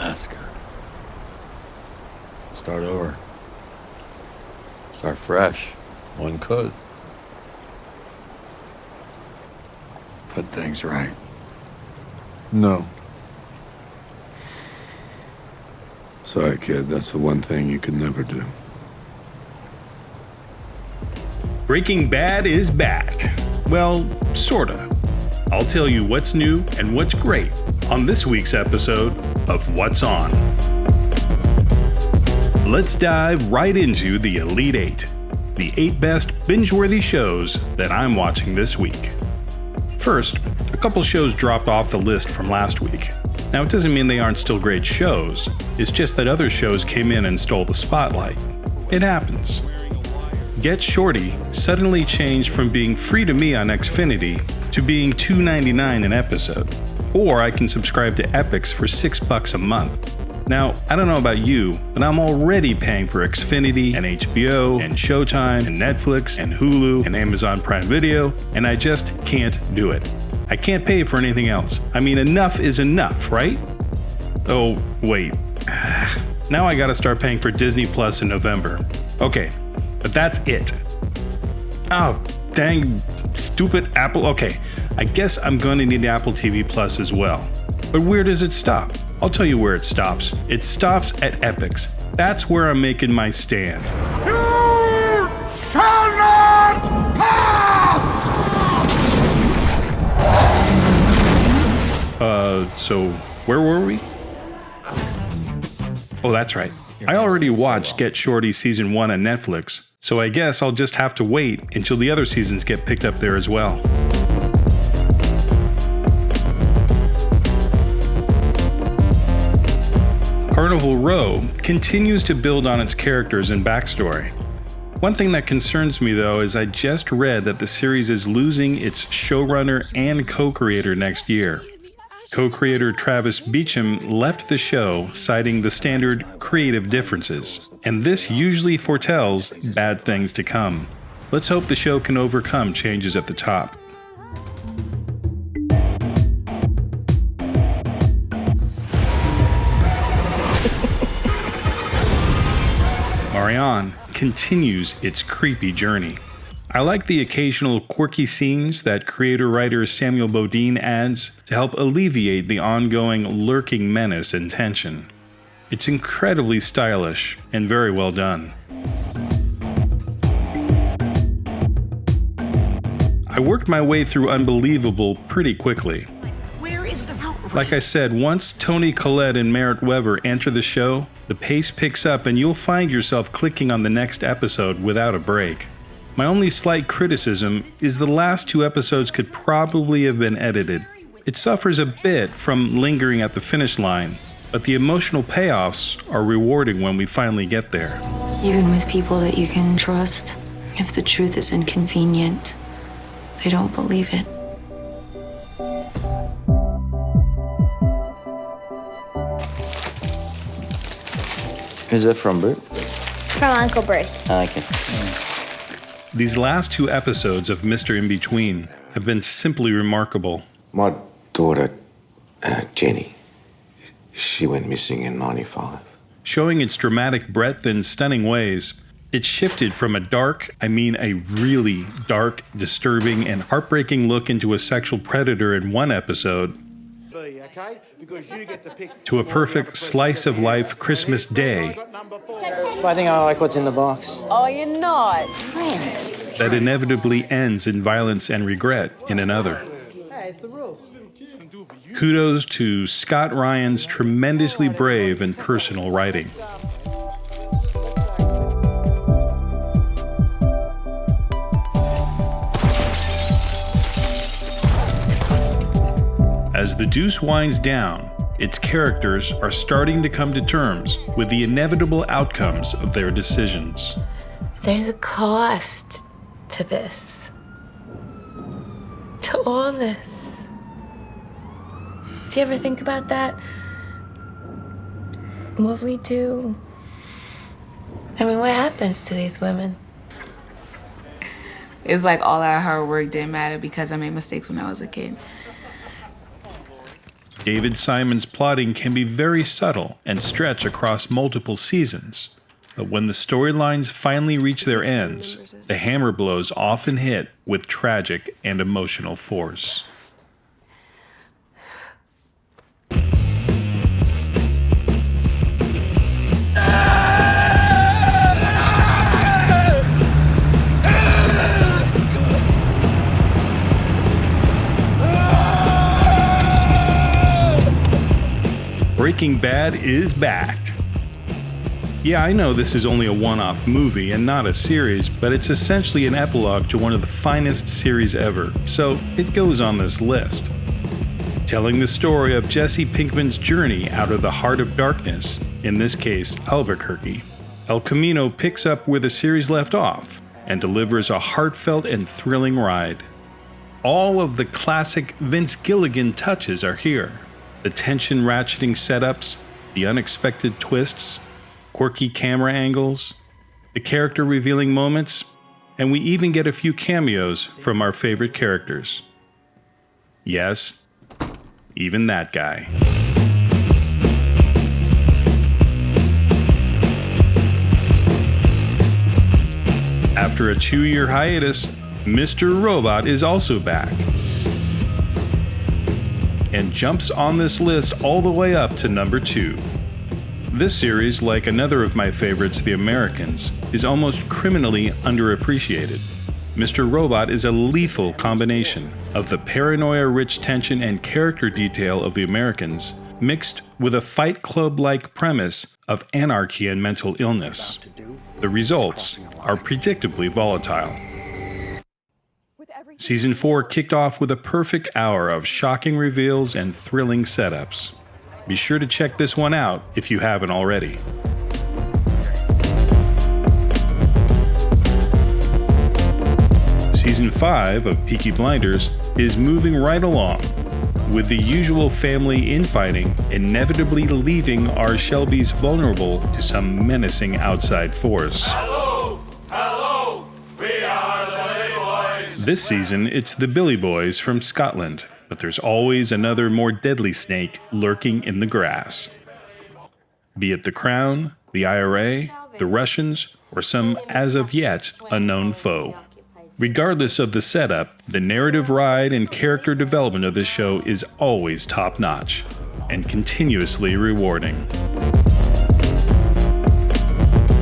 ask her. Start over. Start fresh. One could. Put things right. No. Sorry, kid, that's the one thing you could never do. Breaking Bad is back. Well, sorta. I'll tell you what's new and what's great on this week's episode of What's On. Let's dive right into the Elite 8, the 8 best binge-worthy shows that I'm watching this week. First, a couple shows dropped off the list from last week. Now, it doesn't mean they aren't still great shows, it's just that other shows came in and stole the spotlight. It happens. Get Shorty suddenly changed from being free to me on Xfinity to being $2.99 an episode. Or I can subscribe to Epix for $6 a month. Now, I don't know about you, but I'm already paying for Xfinity and HBO and Showtime and Netflix and Hulu and Amazon Prime Video, and I just can't do it. I can't pay for anything else. I mean, enough is enough, right? Oh, wait. Now I gotta start paying for Disney Plus in November. Okay, but that's it. Oh, dang, stupid Apple. Okay, I guess I'm gonna need Apple TV Plus as well. But where does it stop? I'll tell you where it stops. It stops at Epix. That's where I'm making my stand. You shall not pass! So where were we? Oh, that's right. I already watched Get Shorty Season 1 on Netflix, so I guess I'll just have to wait until the other seasons get picked up there as well. Carnival Row continues to build on its characters and backstory. One thing that concerns me though is I just read that the series is losing its showrunner and co-creator next year. Co-creator Travis Beacham left the show, citing the standard creative differences, and this usually foretells bad things to come. Let's hope the show can overcome changes at the top. Marianne continues its creepy journey. I like the occasional quirky scenes that creator-writer Samuel Bodine adds to help alleviate the ongoing lurking menace and tension. It's incredibly stylish and very well done. I worked my way through Unbelievable pretty quickly. Like I said, once Toni Collette and Merritt Wever enter the show, the pace picks up and you'll find yourself clicking on the next episode without a break. My only slight criticism is the last 2 episodes could probably have been edited. It suffers a bit from lingering at the finish line, but the emotional payoffs are rewarding when we finally get there. Even with people that you can trust, if the truth is inconvenient, they don't believe it. Is that from Bert? From Uncle Bruce. Okay. These last 2 episodes of Mr. In-Between have been simply remarkable. My daughter, Jenny, she went missing in '95. Showing its dramatic breadth in stunning ways, it shifted from a really dark, disturbing, and heartbreaking look into a sexual predator in one episode, to a perfect slice-of-life Christmas Day I think I like what's in the box. Oh, you're not. that inevitably ends in violence and regret in another. Hey, it's the rules. Kudos to Scott Ryan's tremendously brave and personal writing. As the deuce winds down, its characters are starting to come to terms with the inevitable outcomes of their decisions. There's a cost to this. To all this. Do you ever think about that? What we do? I mean, what happens to these women? It's like all our hard work didn't matter because I made mistakes when I was a kid. David Simon's plotting can be very subtle and stretch across multiple seasons, but when the storylines finally reach their ends, the hammer blows often hit with tragic and emotional force. Breaking Bad is back. Yeah, I know this is only a one-off movie and not a series, but it's essentially an epilogue to one of the finest series ever, so it goes on this list. Telling the story of Jesse Pinkman's journey out of the heart of darkness, in this case Albuquerque, El Camino picks up where the series left off and delivers a heartfelt and thrilling ride. All of the classic Vince Gilligan touches are here. The tension ratcheting setups, the unexpected twists, quirky camera angles, the character revealing moments, and we even get a few cameos from our favorite characters. Yes, even that guy. After a 2-year hiatus, Mr. Robot is also back and jumps on this list all the way up to number 2. This series, like another of my favorites, The Americans, is almost criminally underappreciated. Mr. Robot is a lethal combination of the paranoia-rich tension and character detail of The Americans, mixed with a Fight Club-like premise of anarchy and mental illness. The results are predictably volatile. Season 4 kicked off with a perfect hour of shocking reveals and thrilling setups. Be sure to check this one out if you haven't already. Season 5 of Peaky Blinders is moving right along, with the usual family infighting inevitably leaving our Shelbys vulnerable to some menacing outside force. Hello, we are the Billy Boys. This season, it's the Billy Boys from Scotland, but there's always another more deadly snake lurking in the grass. Be it the Crown, the IRA, the Russians, or some as of yet unknown foe. Regardless of the setup, the narrative ride and character development of this show is always top-notch and continuously rewarding.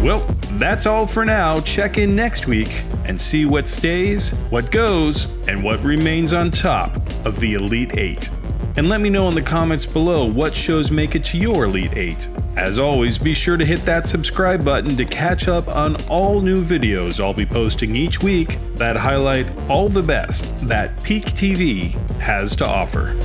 Well, that's all for now. Check in next week and see what stays, what goes, and what remains on top of the Elite 8. And let me know in the comments below what shows make it to your Elite 8. As always, be sure to hit that subscribe button to catch up on all new videos I'll be posting each week that highlight all the best that Peak TV has to offer.